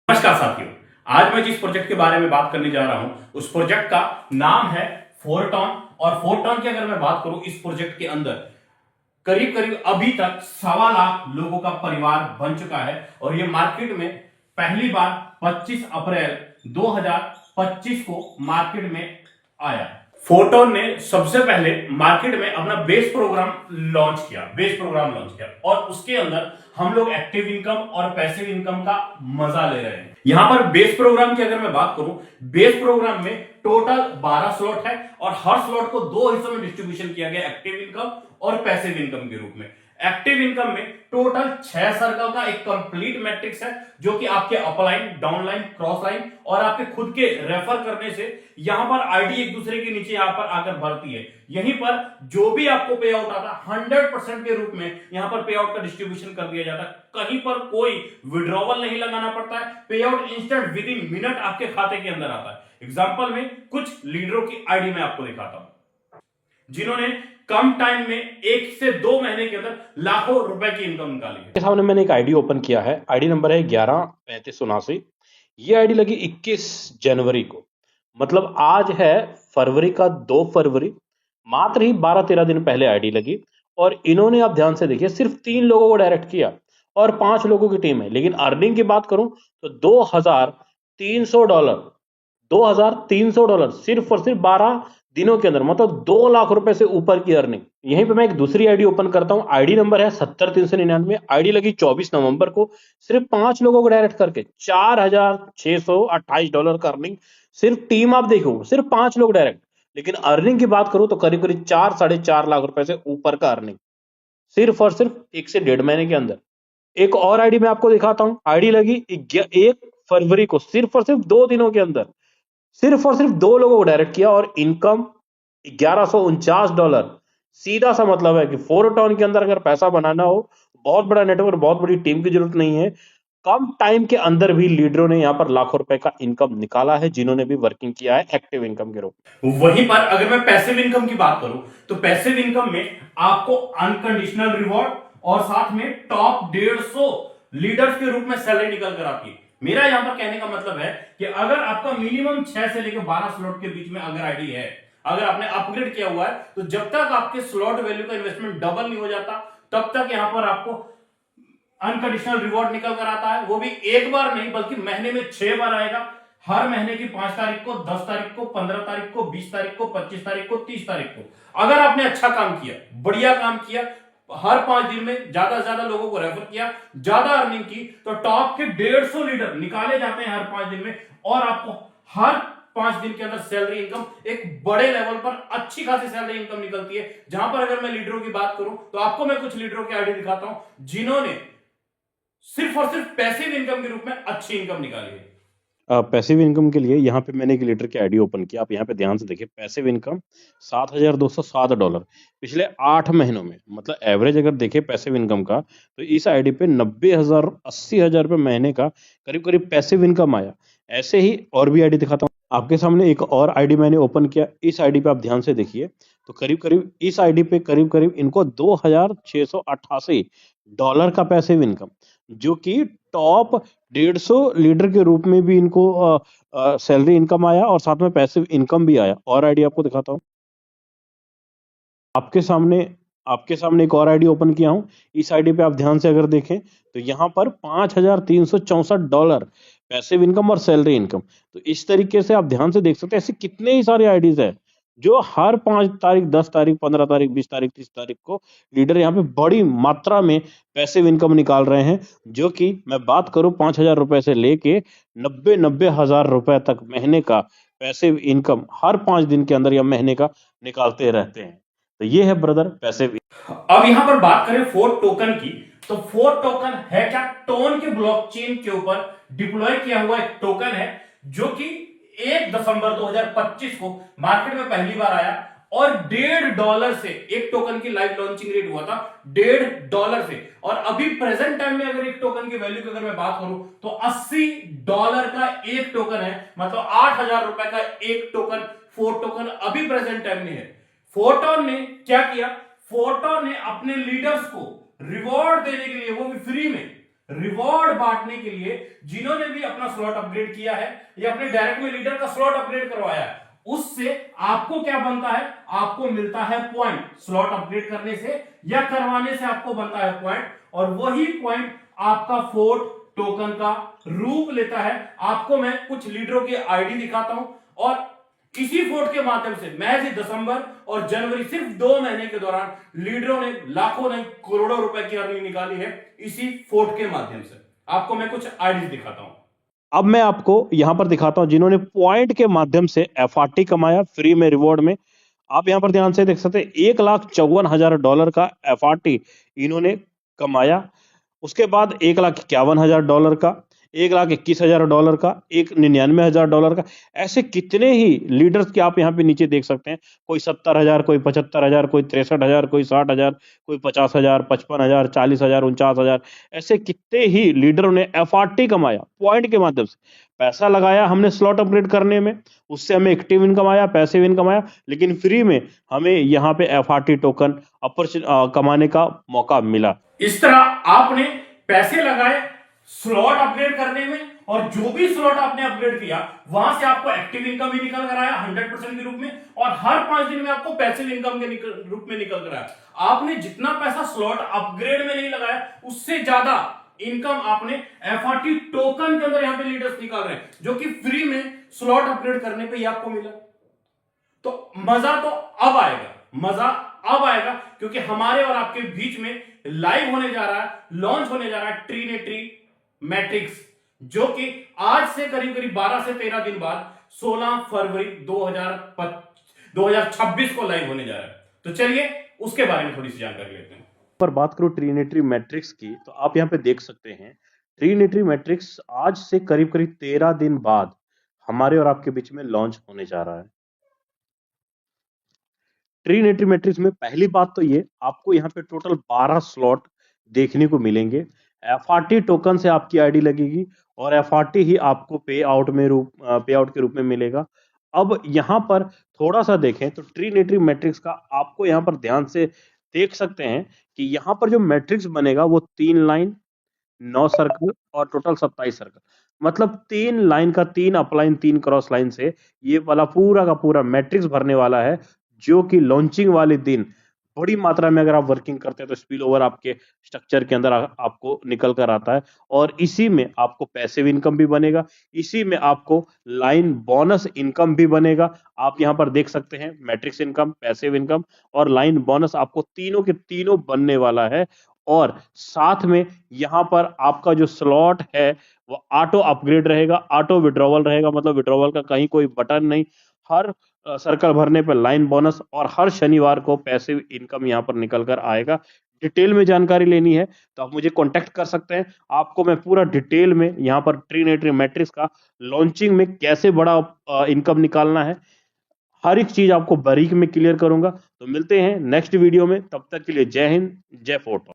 नमस्कार साथियों, आज मैं जिस प्रोजेक्ट के बारे में बात करने जा रहा हूं उस प्रोजेक्ट का नाम है फोरटॉन। और फोरटॉन की अगर मैं बात करूं इस प्रोजेक्ट के अंदर करीब करीब अभी तक 1.25 लाख लोगों का परिवार बन चुका है और ये मार्केट में पहली बार 25 अप्रैल 2025 को मार्केट में आया। फोरटॉन ने सबसे पहले मार्केट में अपना बेस प्रोग्राम लॉन्च किया और उसके अंदर हम लोग एक्टिव इनकम और पैसिव इनकम का मजा ले रहे हैं। यहां पर बेस प्रोग्राम की अगर मैं बात करूं, बेस प्रोग्राम में टोटल 12 स्लॉट है और हर स्लॉट को 2 हिस्सों में डिस्ट्रीब्यूशन किया गया, एक्टिव इनकम और पैसिव इनकम के रूप में। एक्टिव इनकम में टोटल 6 सर्कल का एक कंप्लीट मैट्रिक्स है जो कि आपके अपलाइन, डाउनलाइन, क्रॉस लाइन और आपके खुद के रेफर करने से यहां पर आईडी एक दूसरे के नीचे यहां पर आकर भरती है। यहीं पर जो भी आपको पे आउट आता है 100% के रूप में यहां पर पे आउट का डिस्ट्रीब्यूशन कर दिया जाता है। कहीं पर कोई विड्रॉवल नहीं लगाना पड़ता है, पे out instant with in minute आपके खाते के अंदर आता है। एग्जांपल में कुछ लीडरों की आईडी मैं आपको दिखाता हूं जिन्होंने कम टाइम में 1 से 2 महीने के अंदर लाखों रुपए की इनकम निकाली है। के सामने मैंने एक आईडी ओपन किया है। आईडी नंबर है 113579। ये आईडी लगी 21 जनवरी को, मतलब आज है फरवरी का 2 फरवरी, मात्र ही 12-13 दिन पहले आईडी लगी। और इन्होंने, आप ध्यान से देखिए, सिर्फ 3 लोगों को डायरेक्ट किया और 5 लोगों की टीम है। लेकिन अर्निंग की बात करूं तो $2,300, $2,300 सिर्फ और सिर्फ 12 दिनों के अंदर, मतलब 2 लाख रुपए से ऊपर की अर्निंग। यहीं पे मैं एक दूसरी आईडी ओपन करता हूं। आईडी नंबर है 70399। आईडी लगी 24 नवंबर को, सिर्फ 5 लोगों को डायरेक्ट करके $4,628 का अर्निंग। सिर्फ टीम आप देखो, सिर्फ 5 लोग डायरेक्ट। लेकिन अर्निंग की बात करूं तो करीब करीब 4-4.5 लाख रुपए से ऊपर का अर्निंग सिर्फ और सिर्फ 1 से 1.5 महीने के अंदर। एक और आईडी मैं आपको दिखाता हूं। आईडी लगी 1 फरवरी को, सिर्फ और सिर्फ 2 दिनों के अंदर सिर्फ और सिर्फ 2 लोगों को डायरेक्ट किया और इनकम $1,149। सीधा सा मतलब है कि फोरटॉन के अंदर अगर पैसा बनाना हो, बहुत बड़ा नेटवर्क, बहुत बड़ी टीम की जरूरत नहीं है। कम टाइम के अंदर भी लीडरों ने यहां पर लाखों रुपए का इनकम निकाला है, जिन्होंने भी वर्किंग किया है एक्टिव इनकम के रूप में। वहीं पर अगर मैं पैसिव इनकम की बात करूं तो पैसिव इनकम में आपको अनकंडीशनल रिवॉर्ड और साथ में टॉप 150 लीडर्स के रूप में सैलरी निकल कर आती है। मेरा यहां पर कहने का मतलब है कि अगर आपका मिनिमम 6 से लेकर 12 स्लॉट के बीच में अगर आईडी है, अगर आपने अपग्रेड किया हुआ है, तो जब तक आपके स्लॉट वैल्यू का इन्वेस्टमेंट डबल नहीं हो जाता तब तक यहां पर आपको अनकंडीशनल रिवॉर्ड निकल कर आता है। वो भी एक बार नहीं बल्कि महीने में 6 बार आएगा। हर महीने की 5 तारीख को, 10 तारीख को, 15 तारीख को, 20 तारीख को, 25 तारीख को, 30 तारीख को। अगर आपने अच्छा काम किया, बढ़िया काम किया, हर 5 दिन में ज्यादा से ज्यादा लोगों को रेफर किया, ज्यादा अर्निंग की, तो टॉप के 150 लीडर निकाले जाते हैं हर 5 दिन में और आपको हर 5 दिन के अंदर सैलरी इनकम एक बड़े लेवल पर अच्छी खासी सैलरी इनकम निकलती है। जहां पर अगर मैं लीडरों की बात करूं तो आपको मैं कुछ लीडरों की आईडी दिखाता हूं जिन्होंने सिर्फ और सिर्फ पैसिव इनकम के रूप में अच्छी इनकम निकाली है। पैसिव इनकम के लिए यहाँ पे मैंने एक लीडर की आईडी ओपन किया। आप यहाँ पे ध्यान से देखिए, पैसिव इनकम $7,207 पिछले 8 महीनों में, मतलब एवरेज अगर देखें पैसिव इनकम का, तो इस आईडी पे 90,000 80,000 रुपए महीने का करीब करीब पैसिव इनकम आया। ऐसे ही और भी आईडी दिखाता हूँ आपके सामने। एक और आईडी मैंने ओपन किया। इस आईडी पे आप ध्यान से देखिए तो करीब करीब इस आईडी पे करीब करीब इनको $2,688 का पैसिव इनकम, जो कि टॉप 150 लीडर के रूप में भी इनको सैलरी इनकम आया और साथ में पैसिव इनकम भी आया। और आईडी आपको दिखाता हूँ। आपके सामने एक और आईडी ओपन किया हूं। इस आईडी पे आप ध्यान से अगर देखें तो यहाँ पर $5,364 पैसिव इनकम और सैलरी इनकम। तो इस तरीके से आप ध्यान से देख सकते हैं, ऐसे कितने ही सारे आईडीज है जो हर 5 तारीख, 10 तारीख, 15 तारीख, 20 तारीख, 30 तारीख को लीडर यहाँ पे बड़ी मात्रा में पैसिव इनकम निकाल रहे हैं। जो कि मैं बात करूं 5,000 रुपए से लेके 90 हजार रुपए तक महीने का पैसिव इनकम हर 5 दिन के अंदर या महीने का निकालते रहते हैं। तो ये है ब्रदर पैसिव। अब यहां पर बात करें फोर्ट टोकन की, तो फोर्ट टोकन है क्या? टोन के ब्लॉकचेन के ऊपर डिप्लॉय किया हुआ एक टोकन है जो कि 1 दिसंबर 2025 को मार्केट में पहली बार आया और $1.5 से एक टोकन की लाइव लॉन्चिंग रेट हुआ था, $1.5 से। और अभी प्रेजेंट टाइम में अगर एक टोकन की वैल्यू की अगर मैं बात करूं तो $80 का एक टोकन है, मतलब 8,000 रुपए का एक टोकन फोर्ट टोकन अभी प्रेजेंट टाइम में है। फोरटॉन ने क्या किया? फोरटॉन ने अपने लीडर्स को रिवॉर्ड देने के लिए, वो भी फ्री में, रिवॉर्ड बांटने के लिए जिन्होंने भी अपना स्लॉट अपग्रेड किया है या अपने डायरेक्ट में लीडर का स्लॉट अपग्रेड करवाया है, उससे आपको क्या बनता है, आपको मिलता है पॉइंट। स्लॉट अपग्रेड करने से या करवाने से आपको बनता है पॉइंट, और वही पॉइंट आपका फोर्ट टोकन का रूप लेता है। आपको मैं कुछ लीडरों की आईडी दिखाता हूं, और इसी फोर्ट के माध्यम से महज दिसंबर और जनवरी सिर्फ 2 महीने के दौरान लीडरों ने लाखों नहीं करोड़ों रुपए की अर्निंग निकाली है इसी फोर्ट के माध्यम से। आपको मैं कुछ आईडी दिखाता हूं। अब मैं आपको यहां पर दिखाता हूं जिन्होंने पॉइंट के माध्यम से एफआरटी कमाया फ्री में रिवॉर्ड में। आप यहां पर ध्यान से देख सकते हैं $1,54,000 का एफआरटी इन्होंने कमाया। उसके बाद $1,51,000 का, $1,21,000 का, $1,99,000 का, ऐसे कितने ही लीडर्स के आप यहाँ पे नीचे देख सकते हैं। कोई 70,000, कोई 75,000, कोई 63,000, कोई 60,000, कोई 50,000, 55,000, 40,000, 49,000, ऐसे कितने ही लीडरों ने एफआरटी कमाया पॉइंट के माध्यम से। पैसा लगाया हमने स्लॉट अपग्रेड करने में, उससे हमें एक्टिव इनकम आया, पैसिव इनकम आया, लेकिन फ्री में हमें यहाँ पे एफआरटी टोकन कमाने का मौका मिला। इस तरह आपने पैसे लगाए स्लॉट अपग्रेड करने में, और जो भी स्लॉट आपने अपग्रेड किया वहां से आपको एक्टिव इनकम भी निकल कर आया 100% के रूप में, और हर 5 दिन में आपको पैसिव इनकम के रूप में निकल कर आया। आपने जितना पैसा स्लॉट अपग्रेड में नहीं लगाया उससे ज्यादा इनकम आपने एफआरटी टोकन के अंदर यहां पे लीडर्स निकाल रहे हैं, जो कि फ्री में स्लॉट अपग्रेड करने पे ही आपको मिला। तो मजा तो अब आएगा, मजा अब आएगा, क्योंकि हमारे और आपके बीच में लाइव होने जा रहा है, लॉन्च होने जा रहा है ट्रीनेट्री मैट्रिक्स, जो कि आज से करीब करीब 12 से 13 दिन बाद 16 फरवरी 2026 को लाइव होने जा रहा है। तो चलिए उसके बारे में थोड़ी सी जानकारी लेते हैं। पर बात करूं ट्रीनेट्री मैट्रिक्स की, तो आप यहाँ पे देख सकते हैं ट्रीनेट्री मैट्रिक्स आज से करीब करीब 13 दिन बाद हमारे और आपके बीच में लॉन्च होने जा रहा है। ट्रीनेट्री मैट्रिक्स में पहली बात तो ये, आपको यहाँ पे टोटल 12 स्लॉट देखने को मिलेंगे। एफआरटी टोकन से आपकी आईडी लगेगी, और एफआरटी ही आपको पे आउट के रूप में मिलेगा। अब यहाँ पर थोड़ा सा देखें तो ट्रीनेट्री मैट्रिक्स का आपको यहाँ पर ध्यान से देख सकते हैं कि यहाँ पर जो मैट्रिक्स बनेगा वो 3 लाइन, 9 सर्कल और टोटल 27 सर्कल, मतलब 3 लाइन का 3 अपलाइन 3 क्रॉस लाइन से ये वाला पूरा का पूरा मैट्रिक्स भरने वाला है, जो कि लॉन्चिंग वाले दिन बड़ी मात्रा में अगर आप वर्किंग करते हैं तो स्पिल ओवर आपके स्ट्रक्चर के अंदर आपको निकल कर आता है, और इसी में आपको पैसिव इनकम भी बनेगा, इसी में आपको लाइन बोनस इनकम भी बनेगा। आप यहाँ पर देख सकते हैं मैट्रिक्स इनकम, पैसिव इनकम और लाइन बोनस आपको तीनों के तीनों बनने वाला है। और साथ में यहाँ पर आपका जो स्लॉट है वो ऑटो अपग्रेड रहेगा, ऑटो विड्रॉवल रहेगा, मतलब विड्रॉवल का कहीं कोई बटन नहीं। हर सर्कल भरने पर लाइन बोनस, और हर शनिवार को पैसिव इनकम यहाँ पर निकल कर आएगा। डिटेल में जानकारी लेनी है तो आप मुझे कांटेक्ट कर सकते हैं, आपको मैं पूरा डिटेल में यहाँ पर ट्रीनेट्री मैट्रिक्स का लॉन्चिंग में कैसे बड़ा इनकम निकालना है, हर एक चीज आपको बारीक में क्लियर करूंगा। तो मिलते हैं नेक्स्ट वीडियो में, तब तक के लिए जय हिंद, जय फोर्टॉन।